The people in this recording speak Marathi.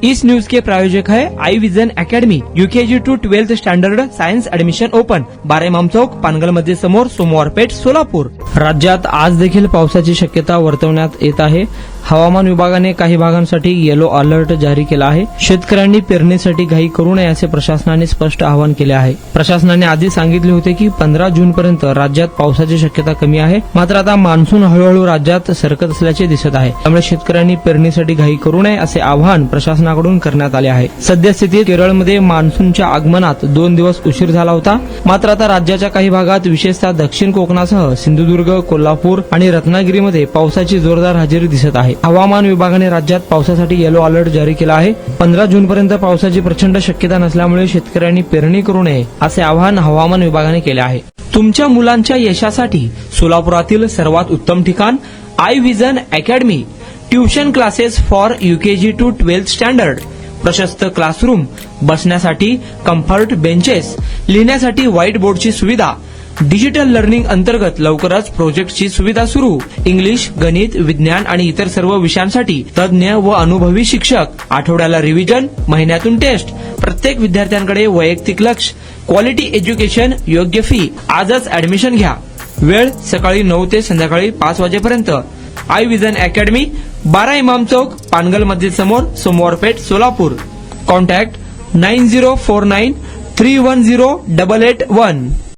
इस न्यूज के प्रायोजक है I vision academy, UKG to 12th standard science admission open, बारेमाम चौक, पानगल मध्ये समोर, सोमवार पेठ, सोलापूर। राज्यात आज देखील पावसाची शक्यता वर्तवण्यात येत आहे। हवामान विभागाने काही भागांसाठी येलो अलर्ट जारी केला आहे। शेतकऱ्यांनी पेरणीसाठी घाई करू नये असे प्रशासनाने स्पष्ट आवाहन केले आहे। प्रशासनाने आधी सांगितले होते की 15 जून पर्यंत राज्यात पावसाची शक्यता कमी आहे, मात्र आता मान्सून हळूहळू राज्यात सरकत असल्याचे दिसत आहे। त्यामुळे शेतकऱ्यांनी पेरणीसाठी घाई करू नये असे आवाहन प्रशासनाकडून करण्यात आले आहे। सद्यस्थितीत केरळमध्ये मान्सूनच्या आगमनात 2 दिवस उशीर झाला होता, मात्र आता राज्याच्या काही भागात विशेषतः दक्षिण कोकणासह सिंधुदुर्ग, कोल्हापूर आणि रत्नागिरीमध्ये पावसाची जोरदार हजेरी दिसत आहे। हवामान विभागाने राज्यात पावसासाठी येलो अलर्ट जारी केला आहे। 15 जून पर्यंत पावसाची प्रचंड शक्यता नसल्यामुळे शेतकऱ्यांनी पेरणी करू नये असे आवाहन हवामान विभागाने केले आहे। तुमच्या मुलांच्या यशासाठी सोलापुरातील सर्वात उत्तम ठिकाण Aai vision academy, tuition classes for UKG to 12th standard, प्रशस्त क्लासरूम, बसण्यासाठी कम्फर्ट बेंचेस, लिहिण्यासाठी व्हाईट बोर्डची सुविधा, डिजिटल लर्निंग अंतर्गत लवकरच प्रोजेक्टची सुविधा सुरू, इंग्लिश, गणित, विज्ञान आणि इतर सर्व विषयांसाठी तज्ञ व अनुभवी शिक्षक, आठवड्याला रिव्हिजन, महिन्यातून टेस्ट, प्रत्येक विद्यार्थ्यांकडे वैयक्तिक लक्ष, क्वालिटी एज्युकेशन, योग्य फी। आजच ऍडमिशन घ्या। वेळ सकाळी 9 ते संध्याकाळी 5 वाजेपर्यंत। आई विजन अकॅडमी, 12 इमाम चौक, पानगल मस्जिद समोर, सोमवार पेठ, सोलापूर। कॉन्टॅक्ट 9049310881।